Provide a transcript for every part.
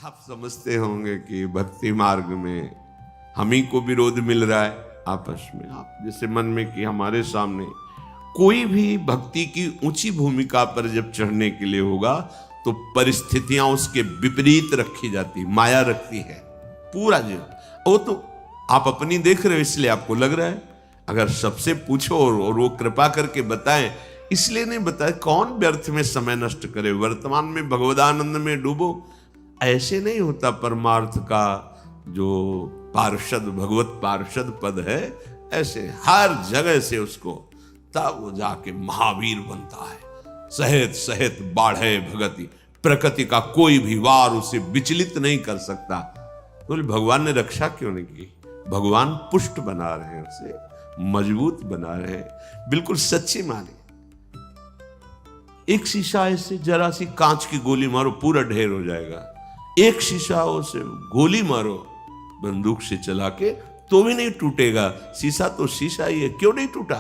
आप समझते होंगे कि भक्ति मार्ग में हम ही को विरोध मिल रहा है आपस में। आप जैसे मन में कि हमारे सामने कोई भी भक्ति की ऊंची भूमिका पर जब चढ़ने के लिए होगा तो परिस्थितियां उसके विपरीत रखी जाती, माया रखती है पूरा जीवन। वो तो आप अपनी देख रहे हो इसलिए आपको लग रहा है। अगर सबसे पूछो और वो कृपा करके बताएं, इसलिए नहीं बताए कौन व्यर्थ में समय नष्ट करे, वर्तमान में भगवदानंद में डूबो। ऐसे नहीं होता। परमार्थ का जो पार्षद भगवत पार्षद पद है, ऐसे हर जगह से उसको तब वो जाके महावीर बनता है। सहेत सहेत बाढ़े भगति, प्रकृति का कोई भी वार उसे विचलित नहीं कर सकता। तो भगवान ने रक्षा क्यों नहीं की? भगवान पुष्ट बना रहे हैं, उसे मजबूत बना रहे हैं। बिल्कुल सच्ची माने। एक शीशा ऐसे जरा सी कांच की गोली मारो पूरा ढेर हो जाएगा। एक शीशा उसे गोली मारो बंदूक से चला के तो भी नहीं टूटेगा। शीशा तो शीशा ही है, क्यों नहीं टूटा?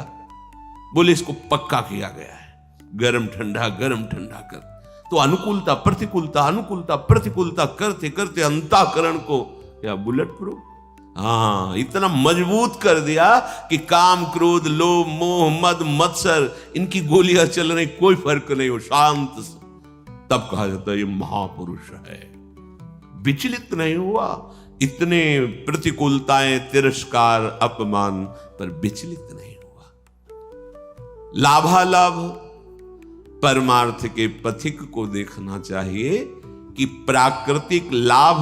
बोले इसको पक्का किया गया है, गरम ठंडा कर। तो अनुकूलता प्रतिकूलता करते करते अंतःकरण को या बुलेट प्रूफ, हाँ, इतना मजबूत कर दिया कि काम क्रोध लोभ मोह मद मत्सर इनकी गोलियां चल रही, कोई फर्क नहीं हो, शांत। तब कहा जाता है ये महापुरुष है, विचलित नहीं हुआ। इतने प्रतिकूलताएं तिरस्कार अपमान पर विचलित नहीं हुआ। लाभालाभ परमार्थ के पथिक को देखना चाहिए कि प्राकृतिक लाभ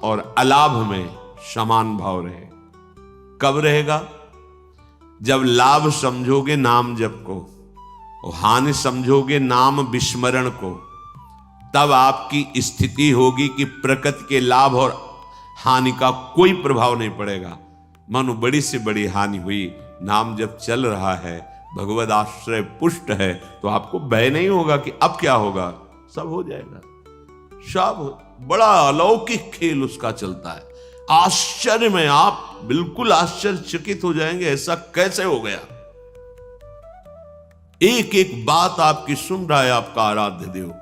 और अलाभ में समान भाव रहे। कब रहेगा? जब लाभ समझोगे नाम जप को और हानि समझोगे नाम विस्मरण को, तब आपकी स्थिति होगी कि प्रकृति के लाभ और हानि का कोई प्रभाव नहीं पड़ेगा। मानो बड़ी से बड़ी हानि हुई, नाम जब चल रहा है, भगवद आश्रय पुष्ट है, तो आपको भय नहीं होगा कि अब क्या होगा, सब हो जाएगा। सब बड़ा अलौकिक खेल उसका चलता है। आश्चर्य में आप बिल्कुल आश्चर्यचकित हो जाएंगे, ऐसा कैसे हो गया। एक एक बात आपकी सुन रहा है आपका आराध्य देव,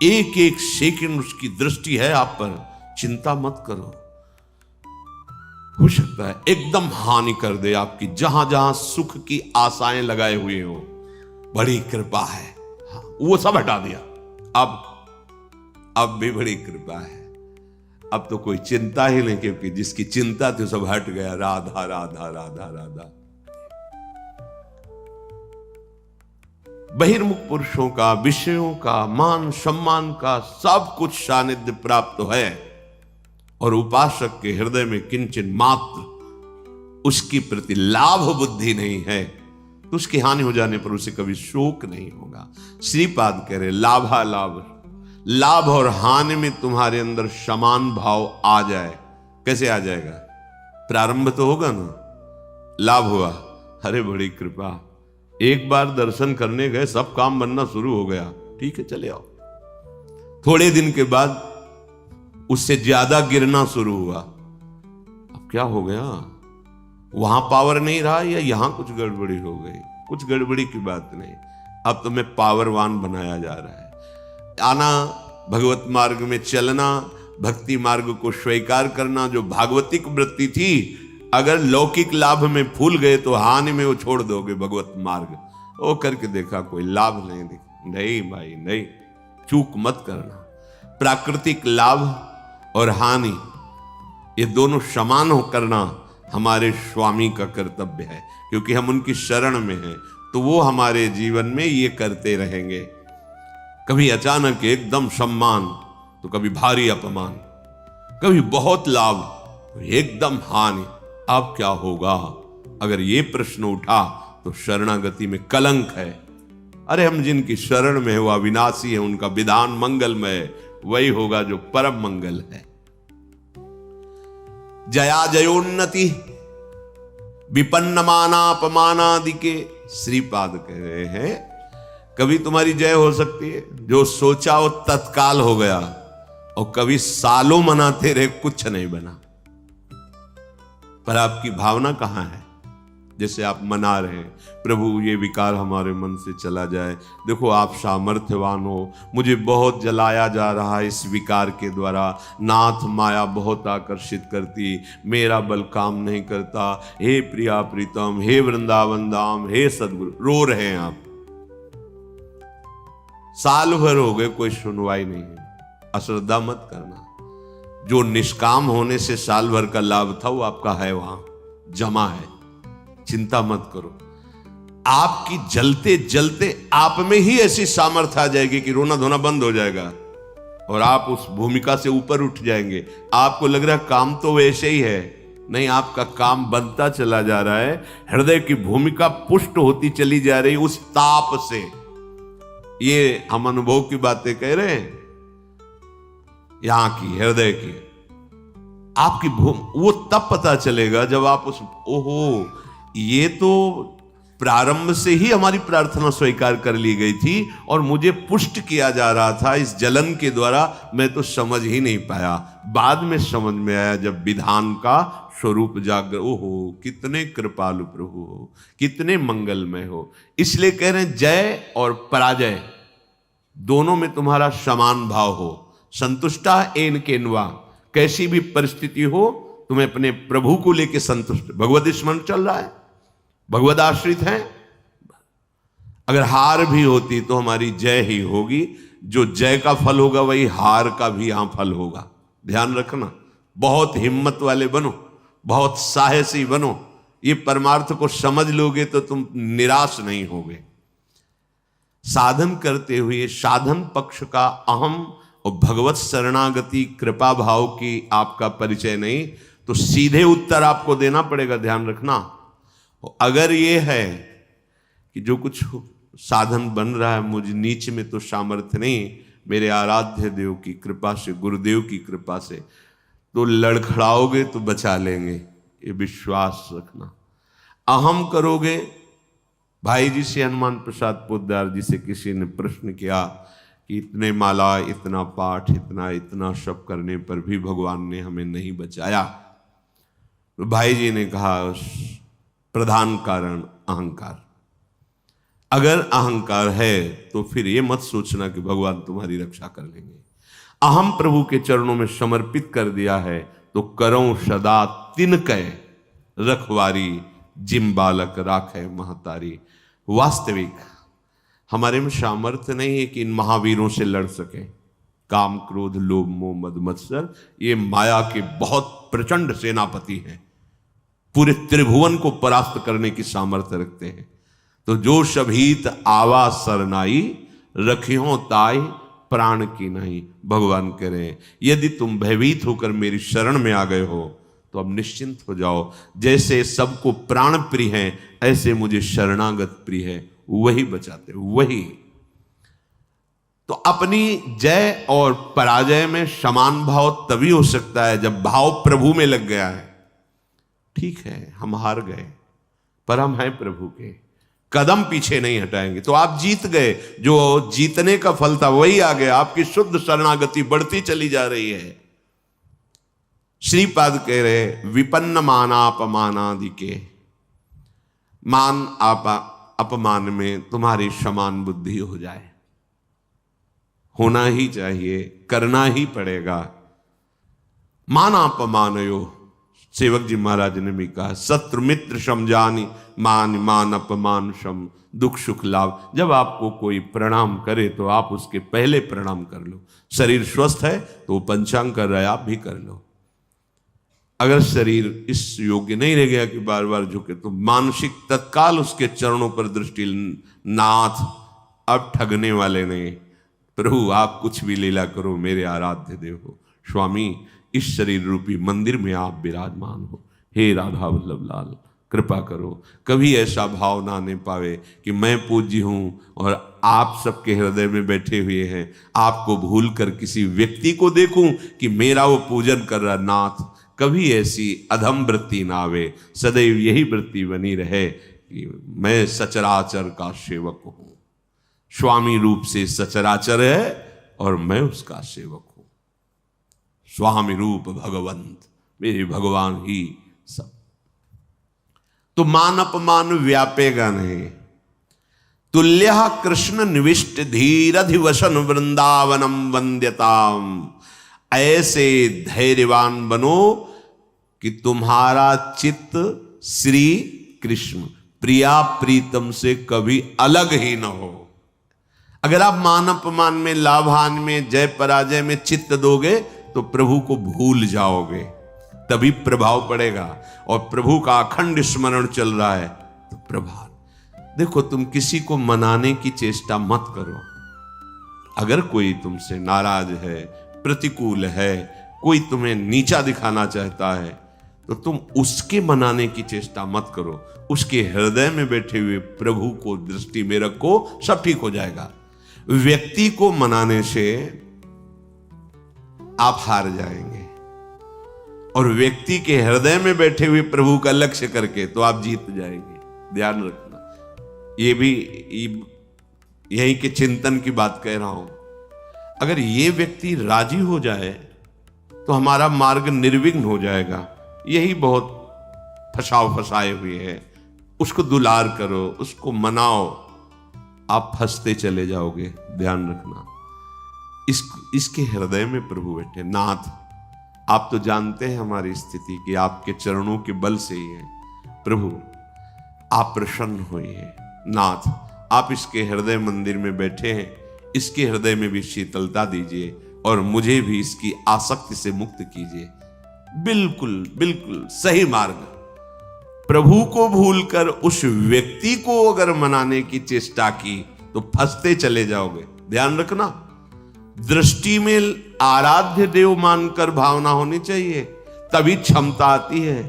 एक एक सेकंड उसकी दृष्टि है आप पर। चिंता मत करो, हो सकता है एकदम हानि कर दे आपकी, जहां जहां सुख की आशाएं लगाए हुए हो। बड़ी कृपा है, हाँ, वो सब हटा दिया। अब भी बड़ी कृपा है। अब तो कोई चिंता ही नहीं, क्योंकि जिसकी चिंता थी सब हट गया। राधा राधा राधा राधा। बहिर्मुख पुरुषों का, विषयों का, मान सम्मान का सब कुछ सानिध्य प्राप्त है, और उपासक के हृदय में किंचन मात्र उसकी प्रति लाभ बुद्धि नहीं है, तो उसकी हानि हो जाने पर उसे कभी शोक नहीं होगा। श्रीपाद कह रहे लाभालाभ, लाभ और हानि में तुम्हारे अंदर समान भाव आ जाए। कैसे आ जाएगा? प्रारंभ तो होगा ना, लाभ हुआ, अरे बड़ी कृपा, एक बार दर्शन करने गए, सब काम बनना शुरू हो गया, ठीक है चले आओ। थोड़े दिन के बाद उससे ज्यादा गिरना शुरू हुआ। अब क्या हो गया? वहां पावर नहीं रहा या यहां कुछ गड़बड़ी हो गई? कुछ गड़बड़ी की बात नहीं, अब तुम्हें पावरवान बनाया जा रहा है। आना, भगवत मार्ग में चलना, भक्ति मार्ग को स्वीकार करना, जो भागवतिक वृत्ति थी, अगर लौकिक लाभ में फूल गए तो हानि में वो छोड़ दोगे भगवत मार्ग। वो करके देखा, कोई लाभ नहीं दिखा। नहीं भाई नहीं, चूक मत करना। प्राकृतिक लाभ और हानि ये दोनों समान हो करना हमारे स्वामी का कर्तव्य है, क्योंकि हम उनकी शरण में हैं, तो वो हमारे जीवन में ये करते रहेंगे। कभी अचानक एकदम सम्मान तो कभी भारी अपमान, कभी बहुत लाभ तो एकदम हानि। अब क्या होगा? अगर ये प्रश्न उठा तो शरणागति में कलंक है। अरे हम जिनकी शरण में है वो अविनाशी है, उनका विधान मंगलमय है, वही होगा जो परम मंगल है। जया जयोन्नति विपन्न मानापमानादि के श्रीपाद कह रहे हैं, कभी तुम्हारी जय हो सकती है, जो सोचा वो तत्काल हो गया, और कभी सालों मनाते रहे कुछ नहीं बना। पर आपकी भावना कहां है? जैसे आप मना रहे हैं, प्रभु ये विकार हमारे मन से चला जाए, देखो आप सामर्थ्यवान हो, मुझे बहुत जलाया जा रहा है इस विकार के द्वारा, नाथ माया बहुत आकर्षित करती, मेरा बल काम नहीं करता, हे प्रिया प्रीतम, हे वृंदावन धाम, हे सदगुरु। रो रहे हैं आप, साल भर हो गए कोई सुनवाई नहीं है। अश्रद्धा मत करना, जो निष्काम होने से साल भर का लाभ था वो आपका है, वहां जमा है, चिंता मत करो। आपकी जलते जलते आप में ही ऐसी सामर्थ्य आ जाएगी कि रोना धोना बंद हो जाएगा और आप उस भूमिका से ऊपर उठ जाएंगे। आपको लग रहा है काम तो वैसे ही है, नहीं, आपका काम बनता चला जा रहा है, हृदय की भूमिका पुष्ट होती चली जा रही उस ताप से। ये हम अनुभव की बातें कह रहे हैं, यहां की हृदय की आपकी वो तब पता चलेगा जब आप उस, ओहो, ये तो प्रारंभ से ही हमारी प्रार्थना स्वीकार कर ली गई थी और मुझे पुष्ट किया जा रहा था इस जलन के द्वारा, मैं तो समझ ही नहीं पाया, बाद में समझ में आया जब विधान का स्वरूप जागर। ओहो, कितने कृपालु प्रभु हो, कितने मंगलमय हो। इसलिए कह रहे हैं जय और पराजय दोनों में तुम्हारा समान भाव हो। संतुष्टा एन केनवा, कैसी भी परिस्थिति हो तुम्हें अपने प्रभु को लेकर संतुष्ट। भगवत स्मरण चल रहा है, भगवत आश्रित हैं, अगर हार भी होती तो हमारी जय ही होगी। जो जय का फल होगा वही हार का भी यहां फल होगा, ध्यान रखना। बहुत हिम्मत वाले बनो, बहुत साहसी बनो, ये परमार्थ को समझ लोगे तो तुम निराश नहीं होगे। साधन करते हुए साधन पक्ष का अहम और भगवत शरणागति कृपा भाव की आपका परिचय नहीं, तो सीधे उत्तर आपको देना पड़ेगा, ध्यान रखना। अगर ये है कि जो कुछ साधन बन रहा है मुझ नीच में तो सामर्थ्य नहीं, मेरे आराध्य देव की कृपा से, गुरुदेव की कृपा से, तो लड़खड़ाओगे तो बचा लेंगे, ये विश्वास रखना। अहम करोगे, भाई जी से, हनुमान प्रसाद पोद्दार जी से किसी ने प्रश्न किया कि इतने माला, इतना पाठ, इतना सब करने पर भी भगवान ने हमें नहीं बचाया। तो भाई जी ने कहा प्रधान कारण अहंकार। अगर अहंकार है तो फिर ये मत सोचना कि भगवान तुम्हारी रक्षा कर लेंगे। अहम प्रभु के चरणों में समर्पित कर दिया है तो करो सदा तिनकै रखवारी, जिम बालक राखे महतारी। वास्तविक हमारे में सामर्थ्य नहीं है कि इन महावीरों से लड़ सके। काम, क्रोध, लोभ, मोह, मद, मत्सर, ये माया के बहुत प्रचंड सेनापति हैं, पूरे त्रिभुवन को परास्त करने की सामर्थ्य रखते हैं। तो जो शभीत आवा सरनाई, रखियो ताई प्राण की नहीं। भगवान कह रहे हैं यदि तुम भयभीत होकर मेरी शरण में आ गए हो तो अब निश्चिंत हो जाओ। जैसे सबको प्राण प्रिय है ऐसे मुझे शरणागत प्रिय है, वही बचाते, वही। तो अपनी जय और पराजय में समान भाव तभी हो सकता है जब भाव प्रभु में लग गया है। ठीक है, हम हार गए पर हम हैं प्रभु के, कदम पीछे नहीं हटाएंगे, तो आप जीत गए। जो जीतने का फल था वही आ गया, आपकी शुद्ध शरणागति बढ़ती चली जा रही है। श्रीपाद कह रहे विपन्न मानापमानादि के, मान अपमान में तुम्हारी समान बुद्धि हो जाए, होना ही चाहिए, करना ही पड़ेगा। मानापमानयो, सेवक जी महाराज ने भी कहा, शत्रु मित्र समझानी, मान मान अपमान सम, दुख सुख लाभ। जब आपको कोई प्रणाम करे तो आप उसके पहले प्रणाम कर लो। शरीर स्वस्थ है तो वो पंचांग कर रहा है, आप भी कर लो। अगर शरीर इस योग्य नहीं रह गया कि बार बार झुके, तो मानसिक तत्काल उसके चरणों पर दृष्टि, नाथ अब ठगने वाले नहीं, प्रभु आप कुछ भी लीला करो, मेरे आराध्य देव हो। स्वामी इस शरीर रूपी मंदिर में आप विराजमान हो, हे राधा वल्लभ लाल कृपा करो। कभी ऐसा भाव ना आने पावे कि मैं पूज्य हूं और आप सबके हृदय में बैठे हुए हैं, आपको भूल कर किसी व्यक्ति को देखूं कि मेरा वो पूजन कर रहा। नाथ कभी ऐसी अधम वृत्ति ना आवे, सदैव यही वृत्ति बनी रहे कि मैं सचराचर का सेवक हूं। स्वामी रूप से सचराचर है और मैं उसका सेवक हूं। स्वामी रूप भगवंत, मेरे भगवान ही सब। तो मान अपमान व्यापेगा नहीं। तुल्यः कृष्ण निविष्ट धीरधिवसन वृंदावनम वंद्यताम। ऐसे धैर्यवान बनो कि तुम्हारा चित्त श्री कृष्ण प्रिया प्रीतम से कभी अलग ही न हो। अगर आप मान अपमान में, लाभान में, जय पराजय में चित्त दोगे तो प्रभु को भूल जाओगे, तभी प्रभाव पड़ेगा। और प्रभु का अखंड स्मरण चल रहा है तो प्रभाव। देखो, तुम किसी को मनाने की चेष्टा मत करो। अगर कोई तुमसे नाराज है, प्रतिकूल है, कोई तुम्हें नीचा दिखाना चाहता है, तो तुम उसके मनाने की चेष्टा मत करो। उसके हृदय में बैठे हुए प्रभु को दृष्टि में रखो, सब ठीक हो जाएगा। व्यक्ति को मनाने से आप हार जाएंगे, और व्यक्ति के हृदय में बैठे हुए प्रभु का लक्ष्य करके तो आप जीत जाएंगे। ध्यान रखना, ये भी यही के चिंतन की बात कह रहा हूं। अगर ये व्यक्ति राजी हो जाए तो हमारा मार्ग निर्विघ्न हो जाएगा। यही बहुत फसाए हुए है। उसको दुलार करो, उसको मनाओ, आप फंसते चले जाओगे। ध्यान रखना, इसके हृदय में प्रभु बैठे। नाथ, आप तो जानते हैं हमारी स्थिति कि आपके चरणों के बल से ही है। प्रभु, आप प्रसन्न होइए। नाथ, आप इसके हृदय मंदिर में बैठे हैं, इसके हृदय में भी शीतलता दीजिए और मुझे भी इसकी आसक्ति से मुक्त कीजिए। बिल्कुल बिल्कुल सही मार्ग। प्रभु को भूलकर उस व्यक्ति को अगर मनाने की चेष्टा की तो फंसते चले जाओगे। ध्यान रखना, दृष्टि में आराध्य देव मानकर भावना होनी चाहिए, तभी क्षमता आती है।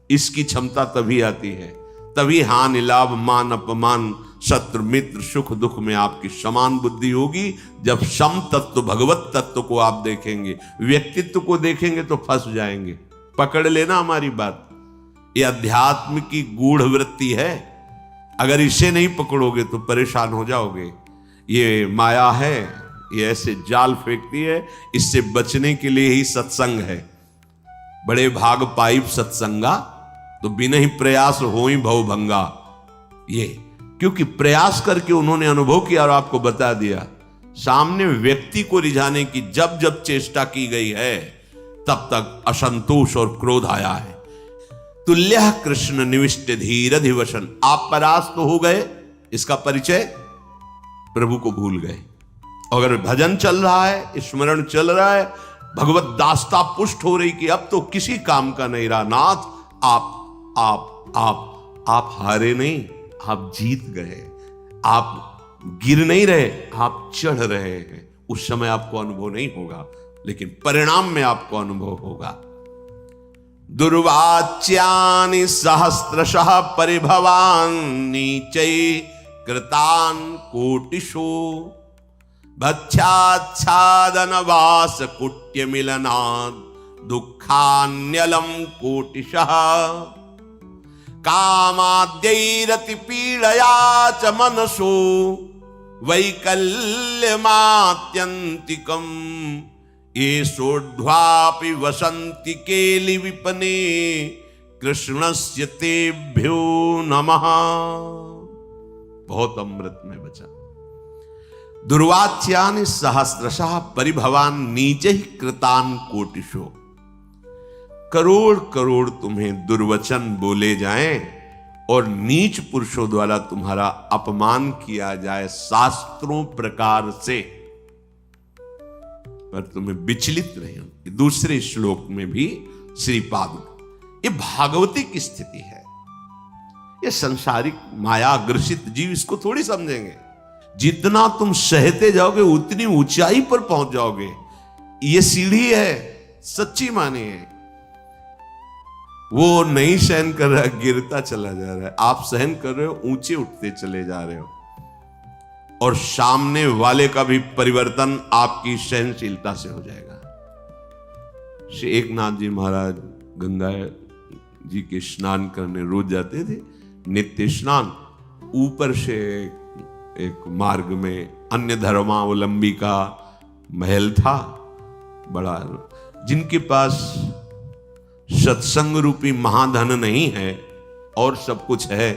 इसकी क्षमता तभी आती है, तभी हानि लाभ मान अपमान शत्रु मित्र सुख दुख में आपकी समान बुद्धि होगी। जब सम तत्व भगवत तत्व को आप देखेंगे, व्यक्तित्व को देखेंगे तो फंस जाएंगे। पकड़ लेना हमारी बात, ये अध्यात्म की गूढ़ वृत्ति है। अगर इसे नहीं पकड़ोगे तो परेशान हो जाओगे। ये माया है, ये ऐसे जाल फेंकती है। इससे बचने के लिए ही सत्संग है। बड़े भाग पाइप सत्संगा, तो बिना ही प्रयास हो ही भवभंगा। ये क्योंकि प्रयास करके उन्होंने अनुभव किया और आपको बता दिया। सामने व्यक्ति को रिझाने की जब जब चेष्टा की गई है, तब तक असंतोष और क्रोध आया है। तुल्यः कृष्ण निविष्ट धीरधिवसन। आप परास्त तो हो गए, इसका परिचय प्रभु को भूल गए। अगर भजन चल रहा है, स्मरण चल रहा है, भगवत दास्ता पुष्ट हो रही कि अब तो किसी काम का नहीं रहा। नाथ, आप हारे नहीं, आप जीत गए। आप गिर नहीं रहे, आप चढ़ रहे हैं। उस समय आपको अनुभव नहीं होगा, लेकिन परिणाम में आपको अनुभव होगा। दुर्वाच्यानि सहस्रशः परिभवान् नीचै कृतान् कोटिषु भक्षाच्छादन वास कुट्य मिलनात् दुःखान्यलं कोटिशः कामाद्यैरति पीडया च मनसो वैकल्यमात्यन्तिकम् येषोर्ध्वापि वसन्ति केलि विपने कृष्णस्य तेभ्यो नमः। बहुत अमृत में बचा। दुर्वाच्यानि सहस्रशः परिभवान् नीचे ही कृतान् कोटिशो। करोड़ करोड़ तुम्हें दुर्वचन बोले जाएं और नीच पुरुषों द्वारा तुम्हारा अपमान किया जाए शास्त्रों प्रकार से, पर तुम्हें विचलित रहे। दूसरे श्लोक में भी श्रीपाद, ये भागवती की स्थिति है। ये संसारिक माया ग्रसित जीव इसको थोड़ी समझेंगे। जितना तुम सहते जाओगे उतनी ऊंचाई पर पहुंच जाओगे। ये सीढ़ी है, सच्ची माने है। वो नहीं सहन कर रहा, गिरता चला जा रहा है। आप सहन कर रहे हो, ऊंचे उठते चले जा रहे हो। और सामने वाले का भी परिवर्तन आपकी सहनशीलता से हो जाएगा। श्री एकनाथ जी महाराज गंगा जी के स्नान करने रोज जाते थे, नित्य स्नान। ऊपर से एक मार्ग में अन्य धर्मावलंबी का महल था बड़ा। जिनके पास सत्संग रूपी महाधन नहीं है, और सब कुछ है,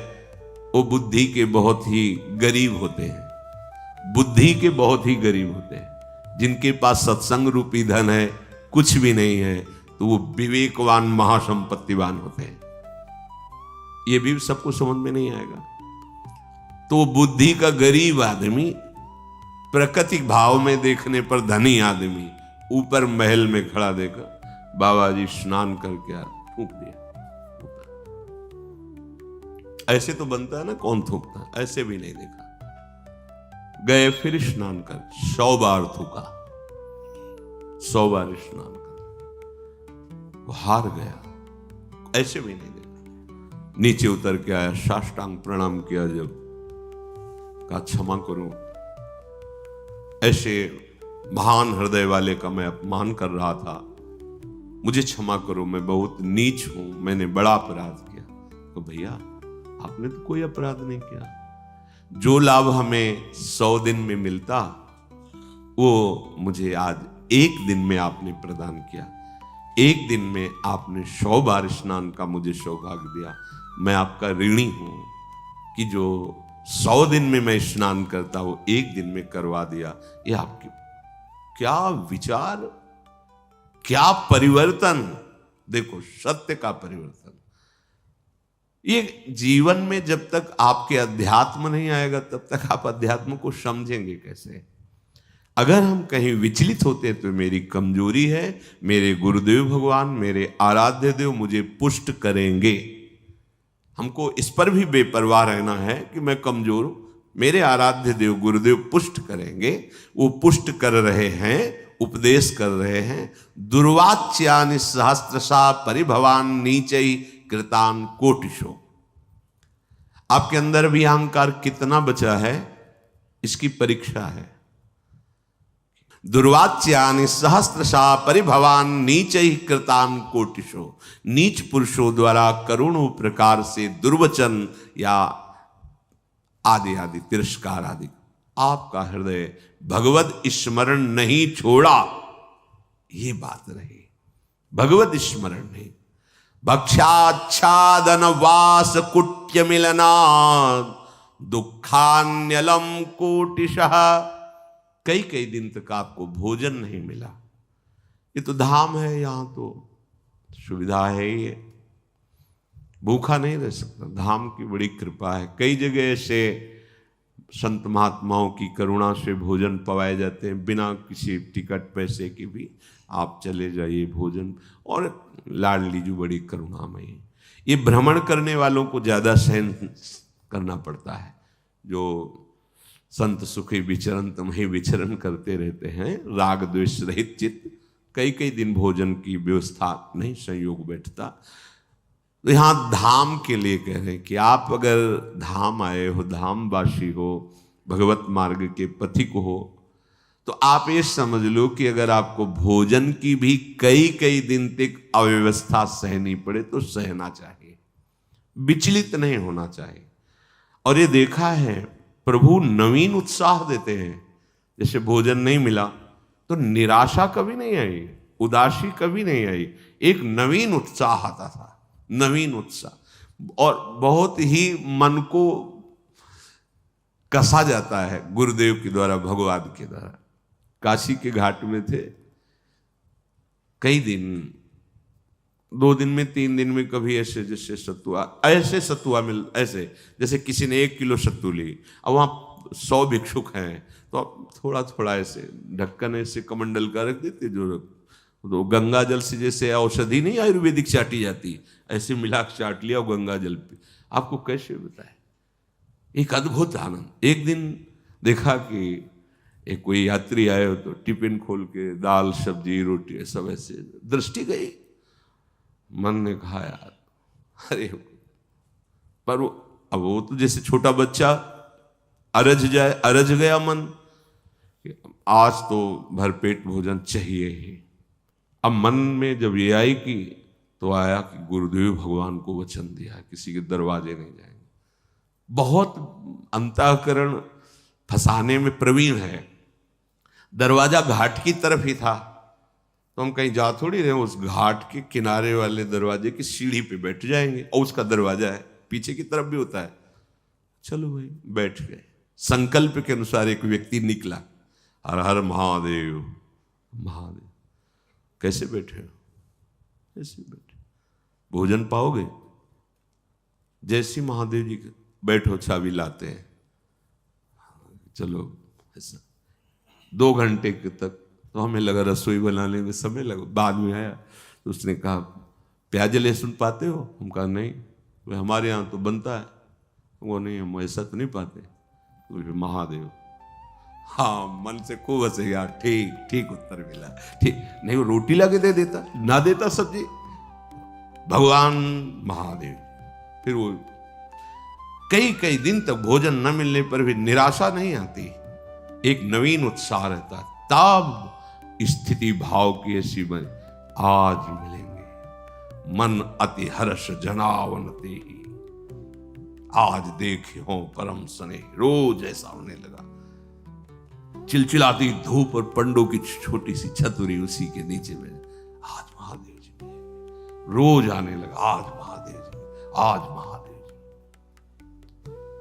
वो बुद्धि के बहुत ही गरीब होते हैं। बुद्धि के बहुत ही गरीब होते हैं। जिनके पास सत्संग रूपी धन है, कुछ भी नहीं है, तो वो विवेकवान महासंपत्तिवान होते हैं। ये भी सबको समझ में नहीं आएगा। तो बुद्धि का गरीब आदमी, प्राकृतिक भाव में देखने पर धनी आदमी, ऊपर महल में खड़ा देखा बाबा जी स्नान करके आ, थूक दिया। ऐसे तो बनता है ना, कौन थूकता, ऐसे भी नहीं देखा। गए फिर स्नान कर, 100 बार थूका, 100 बार स्नान कर, वो हार गया। ऐसे भी नहीं देखा। नीचे उतर के आया, साष्टांग प्रणाम किया, जब कहा क्षमा करो, ऐसे महान हृदय वाले का मैं अपमान कर रहा था, मुझे क्षमा करो, मैं बहुत नीच हूं, मैंने बड़ा अपराध किया। तो भैया आपने तो कोई अपराध नहीं किया। जो लाभ हमें 100 दिन में मिलता, वो मुझे आज 1 दिन में आपने प्रदान किया। 1 दिन में आपने 100 बार स्नान का मुझे सौभाग्य दिया। मैं आपका ऋणी हूं कि जो 100 दिन में मैं स्नान करता वो 1 दिन में करवा दिया। ये आपकी क्या विचार, क्या परिवर्तन। देखो सत्य का परिवर्तन। ये जीवन में जब तक आपके अध्यात्म नहीं आएगा, तब तक आप अध्यात्म को समझेंगे कैसे। अगर हम कहीं विचलित होते हैं तो मेरी कमजोरी है, मेरे गुरुदेव भगवान, मेरे आराध्य देव मुझे पुष्ट करेंगे। हमको इस पर भी बेपरवाह रहना है कि मैं कमजोर हूं, मेरे आराध्य देव गुरुदेव पुष्ट करेंगे। वो पुष्ट कर रहे हैं, उपदेश कर रहे हैं। दुर्वाच्यानि सहस्त्रशा परिभवान नीचै कृतान कोटिशो। आपके अंदर भी अहंकार कितना बचा है, इसकी परीक्षा है। दुर्वाच्यानि सहस्त्रशा परिभवान नीचै कृतान कोटिशो। नीच पुरुषों द्वारा करोड़ों प्रकार से दुर्वचन या आदि आदि तिरस्कार आदि, आपका हृदय भगवत स्मरण नहीं छोड़ा, ये बात रही। भगवत स्मरण नहीं। भक्षाच्छादन वास कुट्य मिलना दुखान्यलम कोटिशः। कई कई दिन तक आपको भोजन नहीं मिला। ये तो धाम है, यहां तो सुविधा है ही है, भूखा नहीं रह सकता। धाम की बड़ी कृपा है। कई जगह से संत महात्माओं की करुणा से भोजन पवाए जाते हैं, बिना किसी टिकट पैसे की भी आप चले जाइए भोजन। और लाडली जी बड़ी करुणामयी। ये भ्रमण करने वालों को ज्यादा सहन करना पड़ता है। जो संत सुखी विचरण तुम्हें विचरण करते रहते हैं, राग द्वेष रहित चित्त, कई कई दिन भोजन की व्यवस्था नहीं संयोग बैठता। तो यहां धाम के लिए कह रहे हैं कि आप अगर धाम आए हो, धामवासी हो, भगवत मार्ग के पथिक हो, तो आप ये समझ लो कि अगर आपको भोजन की भी कई कई दिन तक अव्यवस्था सहनी पड़े तो सहना चाहिए, विचलित नहीं होना चाहिए। और ये देखा है प्रभु नवीन उत्साह देते हैं। जैसे भोजन नहीं मिला तो निराशा कभी नहीं आई, उदासी कभी नहीं आई, एक नवीन उत्साह आता था, नवीन उत्साह। और बहुत ही मन को कसा जाता है गुरुदेव के द्वारा, भगवान के द्वारा। काशी के घाट में थे, कई दिन, 2 दिन में 3 दिन में कभी ऐसे जैसे सत्तुआ, ऐसे सत्तुआ मिल, ऐसे जैसे किसी ने 1 किलो सत्तू ली। अब वहाँ 100 भिक्षुक हैं तो थोड़ा थोड़ा ऐसे ढक्कन ऐसे कमंडल का रख देते, जो तो गंगा जल से जैसे औषधि नहीं आयुर्वेदिक चाटी जाती, ऐसे मिला चाट लिया गंगा जल पे। आपको कैसे बताए, एक अद्भुत आनंद। एक दिन देखा कि एक कोई यात्री आए हो तो टिफिन खोल के दाल सब्जी रोटी सब ऐसे, दृष्टि गई, मन ने कहा यार अरे, पर वो तो जैसे छोटा बच्चा अरज जाए, अरज गया मन, आज तो भरपेट भोजन चाहिए ही। अब मन में जब ये आई कि तो आया कि गुरुदेव भगवान को वचन दिया किसी के दरवाजे नहीं जाएंगे। बहुत अंतःकरण फंसाने में प्रवीण है। दरवाजा घाट की तरफ ही था, तो हम कहीं जा थोड़ी रहे, उस घाट के किनारे वाले दरवाजे की सीढ़ी पे बैठ जाएंगे और उसका दरवाजा है, पीछे की तरफ भी होता है। चलो भाई, बैठ गए। संकल्प के अनुसार एक व्यक्ति निकला, हर हर महादेव महादेव। कैसे बैठे हो? कैसे बैठे? भोजन पाओगे? जैसे महादेव जी बैठो, चाबी लाते हैं। चलो ऐसा 2 घंटे तक तो हमें लगा रसोई बनाने में समय लगा। बाद में आया तो उसने कहा प्याज लहसुन पाते हो? हम कहा नहीं। वे हमारे यहाँ तो बनता है। वो नहीं, हम ऐसा तो नहीं पाते। तो महादेव, हाँ, मन से खूब हंसे यार। ठीक ठीक उत्तर मिला। ठीक नहीं, वो रोटी ला के दे देता, ना देता सब्जी। भगवान महादेव। फिर वो कई कई दिन तक भोजन न मिलने पर भी निराशा नहीं आती, एक नवीन उत्साह रहता है। तब स्थिति भाव की ऐसी बने, आज मिलेंगे, मन अति हर्ष जनावनते ही, आज देखे हो परम सने। रोज ऐसा होने लगा। चिलचिलाती धूप और पंडों की छोटी सी छतरी उसी के नीचे में, आज महादेव जी मिलेंगे। रोज आने लगा, आज महादेव जी, आज महादेव जी।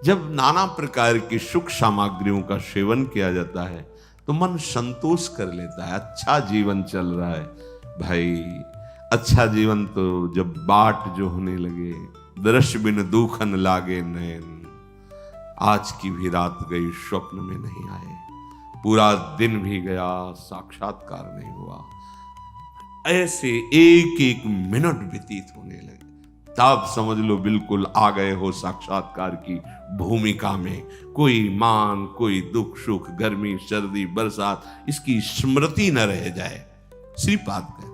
जब नाना प्रकार की सुख सामग्रियों का सेवन किया जाता है तो मन संतोष कर लेता है। अच्छा जीवन चल रहा है भाई। अच्छा जीवन तो जब बाट जो होने लगे, दृश्य बिन दुखन लागे नैन। आज की भी रात गई, स्वप्न में नहीं आए। पूरा दिन भी गया, साक्षात्कार नहीं हुआ। ऐसे एक एक मिनट व्यतीत होने लगे। तब समझ लो बिल्कुल आ गए हो साक्षात्कार की भूमिका में। कोई मान, कोई दुख सुख, गर्मी सर्दी बरसात, इसकी स्मृति न रह जाए। श्रीपाद कह रहे,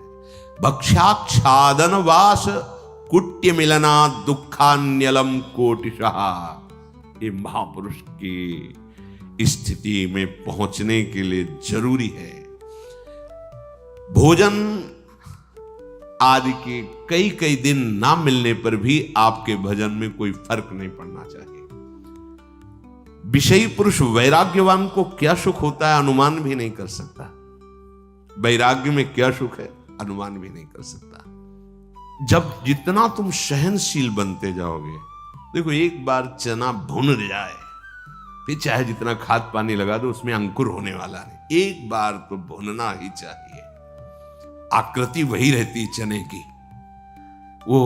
भक्षाच्छादन वास कुट्य मिलना दुखान्यलम कोटिशः। ये महापुरुष की स्थिति में पहुंचने के लिए जरूरी है। भोजन आदि के कई कई दिन ना मिलने पर भी आपके भजन में कोई फर्क नहीं पड़ना चाहिए। विषयी पुरुष वैराग्यवान को क्या सुख होता है अनुमान भी नहीं कर सकता। वैराग्य में क्या सुख है अनुमान भी नहीं कर सकता। जब जितना तुम सहनशील बनते जाओगे, देखो एक बार चना भुन जाए फिर चाहे जितना खाद पानी लगा दो उसमें अंकुर होने वाला नहीं। एक बार तो भुनना ही चाहिए। आकृति वही रहती चने की, वो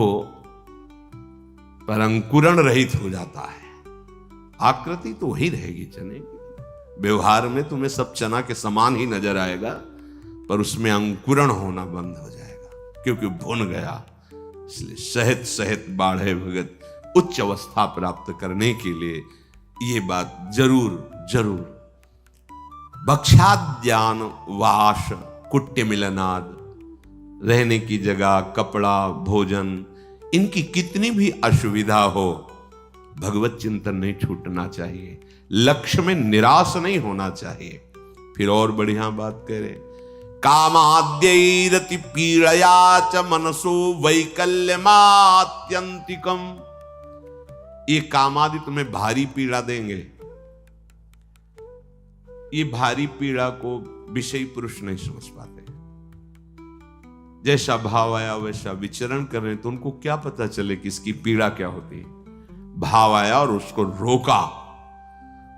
पर अंकुरण रहित हो जाता है। आकृति तो वही रहेगी चने की। व्यवहार में तुम्हें सब चना के समान ही नजर आएगा, पर उसमें अंकुरण होना बंद हो जाएगा क्योंकि भुन गया। इसलिए सहत सहत बाढ़े भगत उच्च अवस्था प्राप्त करने के लिए ये बात जरूर जरूर। भक्षाद्यान वाश कुट्य मिलनाद, रहने की जगह, कपड़ा, भोजन, इनकी कितनी भी असुविधा हो, भगवत चिंतन नहीं छूटना चाहिए। लक्ष्य में निराश नहीं होना चाहिए। फिर और बढ़िया बात कह रहे, कामाद्यैरति पीड़या च मनसो वैकल्यमात्यंतिकम। ये कामादि तुम्हें भारी पीड़ा देंगे। ये भारी पीड़ा को विषयी पुरुष नहीं समझ पाते। जैसा भाव आया वैसा विचरण कर रहे, तो उनको क्या पता चले कि इसकी पीड़ा क्या होती है। भाव आया और उसको रोका,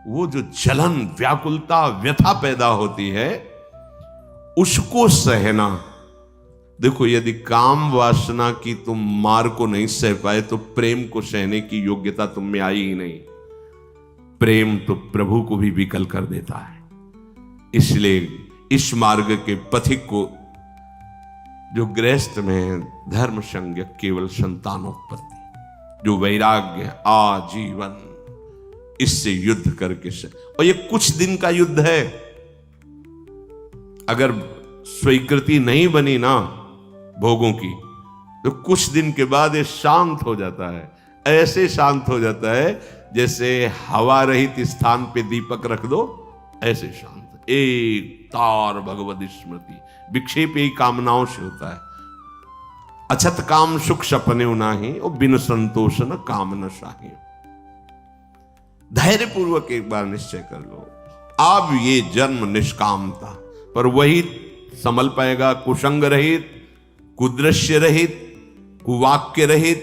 वो जो जलन, व्याकुलता, व्यथा पैदा होती है उसको सहना। देखो यदि काम वासना की तुम मार को नहीं सह पाए तो प्रेम को सहने की योग्यता तुम में आई ही नहीं। प्रेम तो प्रभु को भी विकल कर देता है। इसलिए इस मार्ग के पथिक को, जो गृहस्थ में धर्म संज्ञ केवल संतानोत्पत्ति, जो वैराग्य आजीवन, इससे युद्ध करके और ये कुछ दिन का युद्ध है। अगर स्वीकृति नहीं बनी ना भोगों की तो कुछ दिन के बाद ये शांत हो जाता है। ऐसे शांत हो जाता है जैसे हवा रहित स्थान पे दीपक रख दो, ऐसे शांत। एक तार भगवत स्मृति, विक्षेप ही कामनाओं से होता है। अछत काम सुख सपने नाही, और बिन संतोष न काम न शाही। धैर्य पूर्वक एक बार निश्चय कर लो, अब ये जन्म निष्कामता पर वही संभल पाएगा। कुसंग रहित, कुदृश्य रहित, कुवाक्य रहित,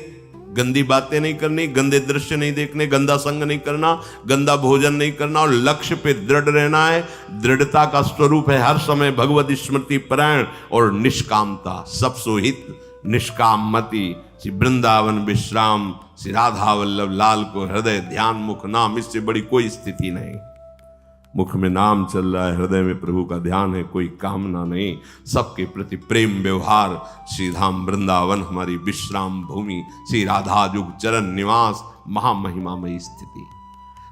गंदी बातें नहीं करनी, गंदे दृश्य नहीं देखने, गंदा संग नहीं करना, गंदा भोजन नहीं करना और लक्ष्य पे दृढ़ रहना है। दृढ़ता का स्वरूप है हर समय भगवत स्मृति परायण और निष्कामता। सब सोहित निष्काम मति, श्री वृंदावन विश्राम, श्री राधा वल्लभ लाल को हृदय ध्यान मुख नाम, इससे बड़ी कोई स्थिति नहीं। मुख में नाम चल रहा है, हृदय में प्रभु का ध्यान है, कोई कामना नहीं, सबके प्रति प्रेम व्यवहार। श्री धाम वृंदावन हमारी विश्राम भूमि, श्री राधा जुग चरण निवास, महामहिमामयी स्थिति।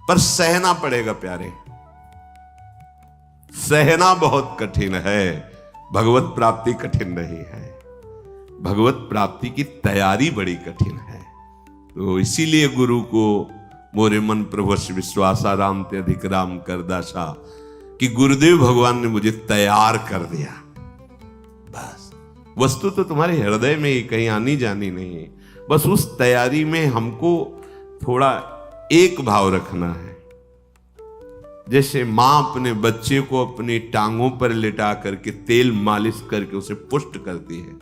पर सहना पड़ेगा प्यारे, सहना बहुत कठिन है। भगवत प्राप्ति कठिन नहीं है, भगवत प्राप्ति की तैयारी बड़ी कठिन है। तो इसीलिए गुरु को मोरे मन प्रभुष विश्वासाराम ते अधिक राम कर दासा, कि गुरुदेव भगवान ने मुझे तैयार कर दिया। बस वस्तु तो तुम्हारे हृदय में ही, कहीं आनी जानी नहीं है। बस उस तैयारी में हमको थोड़ा एक भाव रखना है। जैसे मां अपने बच्चे को अपनी टांगों पर लिटा करके तेल मालिश करके उसे पुष्ट करती है,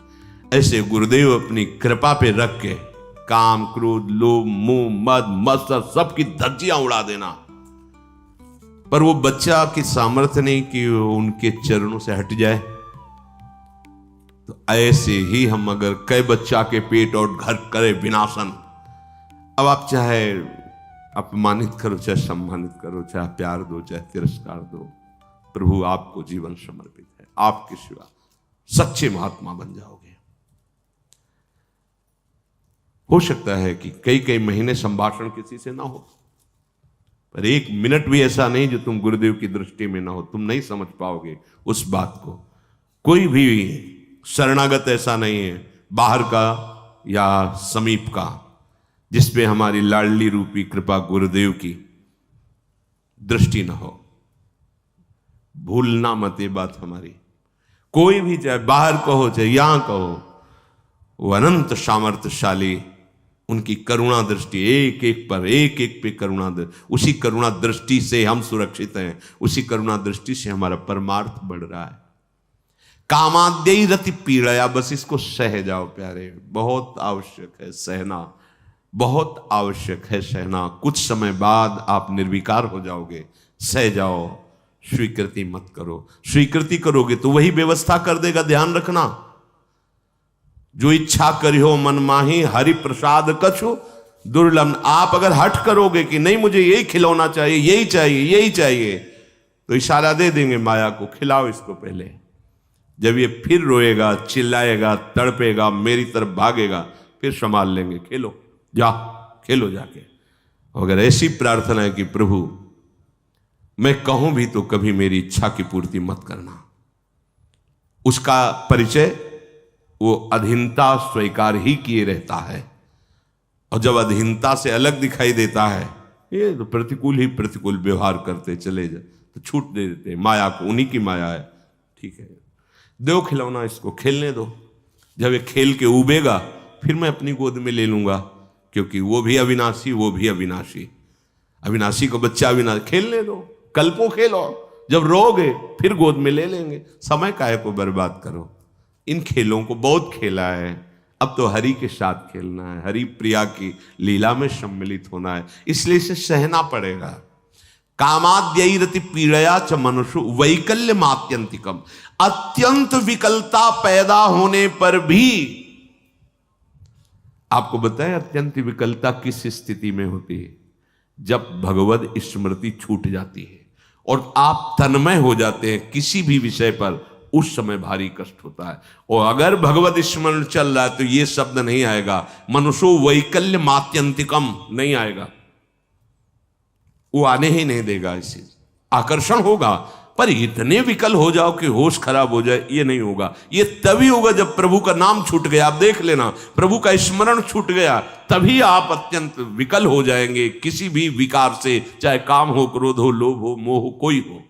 ऐसे गुरुदेव अपनी कृपा पे रख के काम क्रोध लोभ मोह मद मत्सर सबकी धज्जियां उड़ा देना। पर वो बच्चा की सामर्थ्य नहीं कि उनके चरणों से हट जाए। तो ऐसे ही हम अगर कई बच्चा के पेट और घर करे विनाशन, अब आप चाहे अपमानित करो, चाहे सम्मानित करो, चाहे प्यार दो, चाहे तिरस्कार दो, प्रभु आपको जीवन समर्पित है। आपके सिवा सच्चे महात्मा बन जाओगे। हो सकता है कि कई कई महीने संभाषण किसी से ना हो, पर एक मिनट भी ऐसा नहीं जो तुम गुरुदेव की दृष्टि में ना हो। तुम नहीं समझ पाओगे उस बात को। कोई भी शरणागत ऐसा नहीं है, बाहर का या समीप का, जिसपे हमारी लाडली रूपी कृपा गुरुदेव की दृष्टि ना हो। भूलना मत ये बात हमारी। कोई भी, चाहे बाहर कहो चाहे यहां कहो, वो अनंत सामर्थ्यशाली, उनकी करुणा दृष्टि एक एक पर, एक एक पे करुणा, उसी करुणा दृष्टि से हम सुरक्षित हैं, उसी करुणा दृष्टि से हमारा परमार्थ बढ़ रहा है। कामाद्यई रति पीड़या, बस इसको सह जाओ प्यारे। बहुत आवश्यक है सहना, बहुत आवश्यक है सहना। कुछ समय बाद आप निर्विकार हो जाओगे। सह जाओ, स्वीकृति मत करो। स्वीकृति करोगे तो वही व्यवस्था कर देगा। ध्यान रखना, जो इच्छा करियो मन माही, हरि प्रसाद कछु दुर्लभ। आप अगर हट करोगे कि नहीं मुझे यही खिलौना चाहिए, यही चाहिए, यही चाहिए, तो इशारा दे देंगे माया को, खिलाओ इसको पहले। जब ये फिर रोएगा, चिल्लाएगा, तड़पेगा, मेरी तरफ भागेगा, फिर संभाल लेंगे। खेलो, जा खेलो जाके। अगर ऐसी प्रार्थना है कि प्रभु मैं कहूं भी तो कभी मेरी इच्छा की पूर्ति मत करना, उसका परिचय वो अधीनता स्वीकार ही किए रहता है। और जब अधीनता से अलग दिखाई देता है, ये तो प्रतिकूल ही प्रतिकूल व्यवहार करते चले जाए तो छूट दे देते हैं माया को। उन्हीं की माया है, ठीक है, दो खिलौना, इसको खेलने दो। जब ये खेल के उबेगा फिर मैं अपनी गोद में ले लूंगा, क्योंकि वो भी अविनाशी, वो भी अविनाशी। अविनाशी को बच्चा अविनाशी, खेलने दो, कल्पों खेलो। जब रोगे फिर गोद में ले लेंगे। समय काहे को बर्बाद करो। इन खेलों को बहुत खेला है, अब तो हरि के साथ खेलना है, हरि प्रिया की लीला में सम्मिलित होना है। इसलिए इसे सहना पड़ेगा। कामाद्यई रति पीड़या च मनुष्य वैकल्य मात्यंतिकम। अत्यंत विकलता पैदा होने पर भी, आपको बताएं अत्यंत विकलता किस स्थिति में होती है? जब भगवत स्मृति छूट जाती है और आप तन्मय हो जाते हैं किसी भी विषय पर, उस समय भारी कष्ट होता है। और अगर भगवत स्मरण चल रहा है तो ये शब्द नहीं आएगा, मनुष्यो वैकल्य मात्यंतिकम नहीं आएगा, वो आने ही नहीं देगा। इसी आकर्षण होगा, पर इतने विकल हो जाओ कि होश खराब हो जाए, ये नहीं होगा। ये तभी होगा जब प्रभु का नाम छूट गया। आप देख लेना, प्रभु का स्मरण छूट गया तभी आप अत्यंत विकल हो जाएंगे किसी भी विकार से, चाहे काम हो, क्रोध हो, लोभ हो, मोह हो, कोई हो।